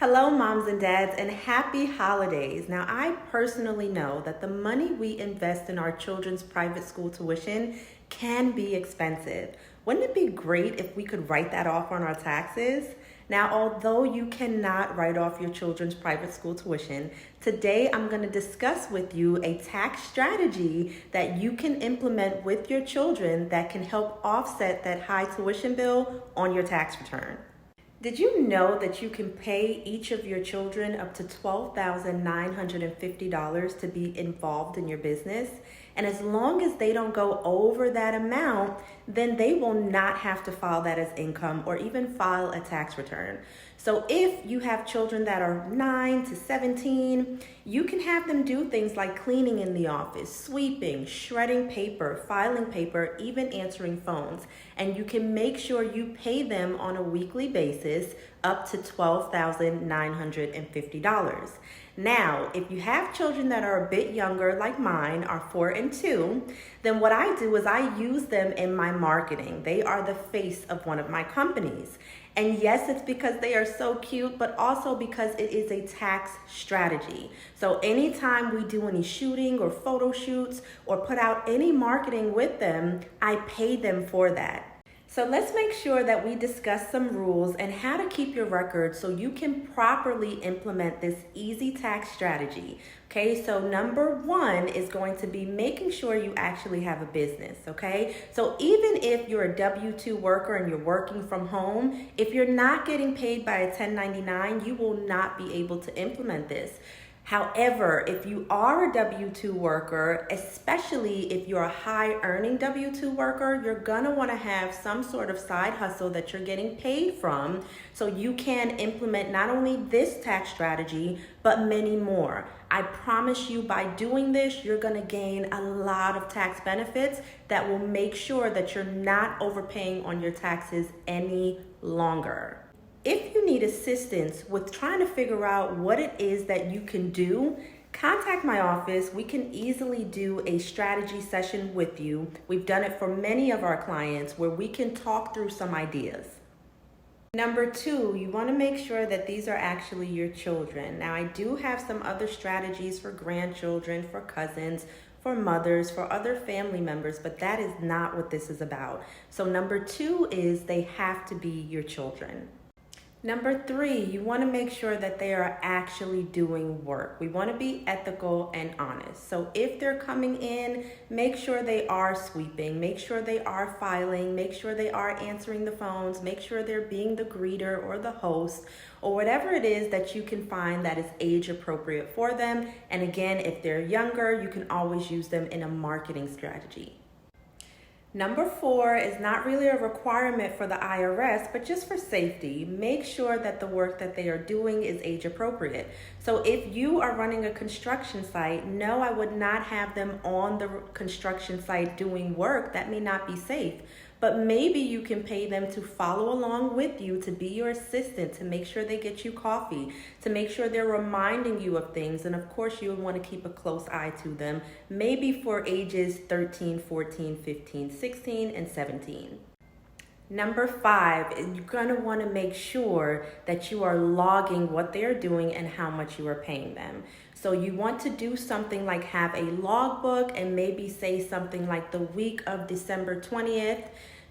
Hello, moms and dads, and happy holidays. Now, I personally know that the money we invest in our children's private school tuition can be expensive. Wouldn't it be great if we could write that off on our taxes? Now, although you cannot write off your children's private school tuition, today I'm going to discuss with you a tax strategy that you can implement with your children that can help offset that high tuition bill on your tax return. Did you know that you can pay each of your children up to $12,950 to be involved in your business? And as long as they don't go over that amount, then they will not have to file that as income or even file a tax return. So if you have children that are 9 to 17, you can have them do things like cleaning in the office, sweeping, shredding paper, filing paper, even answering phones. And you can make sure you pay them on a weekly basis up to $12,950. Now, if you have children that are a bit younger, like mine, are 4 and 2, then what I do is I use them in my marketing. They are the face of one of my companies. And yes, it's because they are so cute, but also because it is a tax strategy. So anytime we do any shooting or photo shoots or put out any marketing with them, I pay them for that. So let's make sure that we discuss some rules and how to keep your records so you can properly implement this easy tax strategy. Okay, so number one is going to be making sure you actually have a business, okay? So even if you're a W-2 worker and you're working from home, if you're not getting paid by a 1099, you will not be able to implement this. However, if you are a W-2 worker, especially if you're a high-earning W-2 worker, you're gonna wanna have some sort of side hustle that you're getting paid from so you can implement not only this tax strategy, but many more. I promise you by doing this, you're gonna gain a lot of tax benefits that will make sure that you're not overpaying on your taxes any longer. If you need assistance with trying to figure out what it is that you can do, contact my office. We can easily do a strategy session with you. We've done it for many of our clients where we can talk through some ideas. Number two, you want to make sure that these are actually your children. Now, I do have some other strategies for grandchildren, for cousins, for mothers, for other family members, but that is not what this is about. So number two is they have to be your children. Number three, you want to make sure that they are actually doing work. We want to be ethical and honest. So if they're coming in, make sure they are sweeping, make sure they are filing, make sure they are answering the phones, make sure they're being the greeter or the host or whatever it is that you can find that is age appropriate for them. And again, if they're younger, you can always use them in a marketing strategy. Number four is not really a requirement for the IRS, but just for safety. Make sure that the work that they are doing is age appropriate. So if you are running a construction site, no, I would not have them on the construction site doing work. That may not be safe. But maybe you can pay them to follow along with you, to be your assistant, to make sure they get you coffee, to make sure they're reminding you of things. And of course, you would want to keep a close eye to them, maybe for ages 13, 14, 15, 16, and 17. Number five, you're going to want to make sure that you are logging what they are doing and how much you are paying them. So you want to do something like have a logbook and maybe say something like the week of December 20th,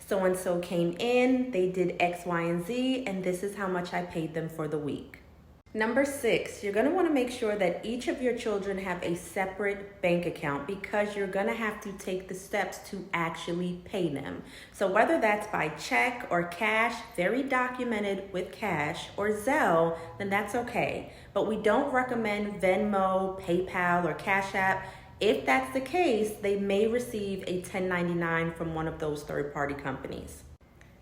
so-and-so came in, they did X, Y, and Z, and this is how much I paid them for the week. Number six, you're going to want to make sure that each of your children have a separate bank account because you're going to have to take the steps to actually pay them. So whether that's by check or cash, very documented with cash, or Zelle, then that's okay. But we don't recommend Venmo, PayPal, or Cash App. If that's the case, they may receive a 1099 from one of those third-party companies.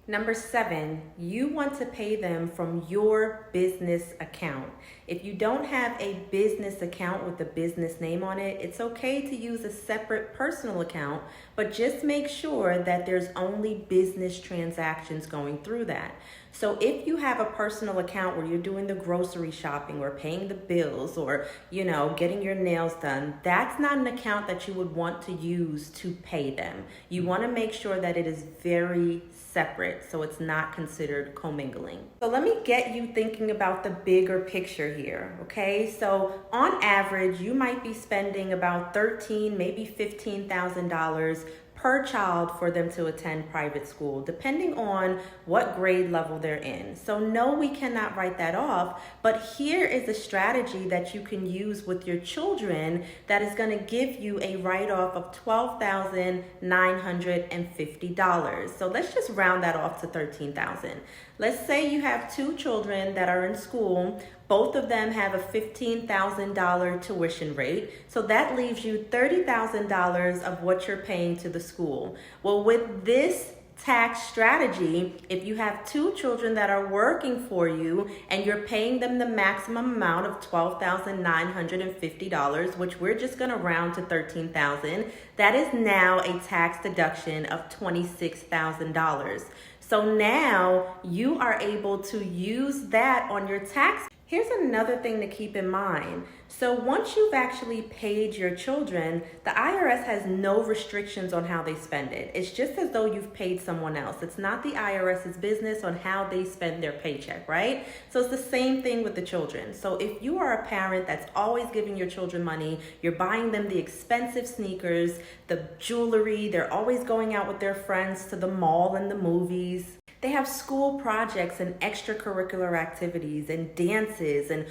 Number seven, you want to pay them from your business account. If you don't have a business account with a business name on it, it's okay to use a separate personal account, but just make sure that there's only business transactions going through that. So if you have a personal account where you're doing the grocery shopping or paying the bills or, getting your nails done, that's not an account that you would want to use to pay them. You want to make sure that it is very separate, so it's not considered commingling. So let me get you thinking about the bigger picture here, okay? So on average, you might be spending about $13,000, maybe $15,000 per child for them to attend private school, depending on what grade level they're in. So no, we cannot write that off, but here is a strategy that you can use with your children that is gonna give you a write-off of $12,950. So let's just round that off to $13,000. Let's say you have two children that are in school. Both of them have a $15,000 tuition rate. So that leaves you $30,000 of what you're paying to the school. Well, with this tax strategy, if you have two children that are working for you and you're paying them the maximum amount of $12,950, which we're just going to round to $13,000, that is now a tax deduction of $26,000. So now you are able to use that on your tax. Here's another thing to keep in mind. So once you've actually paid your children, the IRS has no restrictions on how they spend it. It's just as though you've paid someone else. It's not the IRS's business on how they spend their paycheck, right? So it's the same thing with the children. So if you are a parent that's always giving your children money, you're buying them the expensive sneakers, the jewelry, they're always going out with their friends to the mall and the movies. They have school projects and extracurricular activities and dances and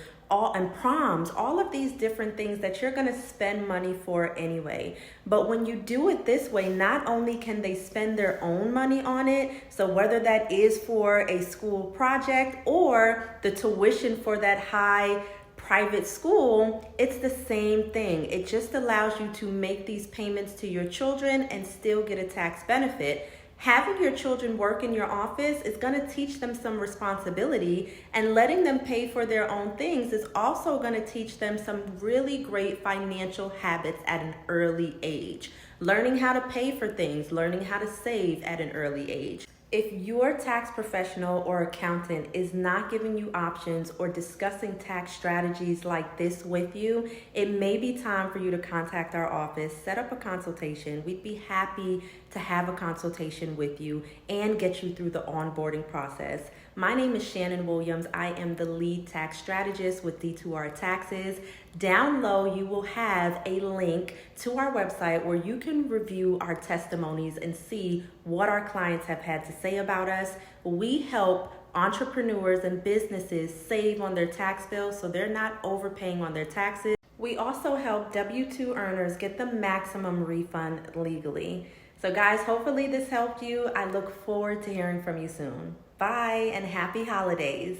proms, all of these different things that you're gonna spend money for anyway. But when you do it this way, not only can they spend their own money on it, so whether that is for a school project or the tuition for that high private school, it's the same thing. It just allows you to make these payments to your children and still get a tax benefit. Having your children work in your office is going to teach them some responsibility, and letting them pay for their own things is also going to teach them some really great financial habits at an early age. Learning how to pay for things, learning how to save at an early age. If your tax professional or accountant is not giving you options or discussing tax strategies like this with you, it may be time for you to contact our office, set up a consultation. We'd be happy to have a consultation with you and get you through the onboarding process. My name is Shannon Williams. I am the lead tax strategist with D2R Taxes. Down low, you will have a link to our website where you can review our testimonies and see what our clients have had to say about us. We help entrepreneurs and businesses save on their tax bills so they're not overpaying on their taxes. We also help W-2 earners get the maximum refund legally. So guys, hopefully this helped you. I look forward to hearing from you soon. Bye and happy holidays.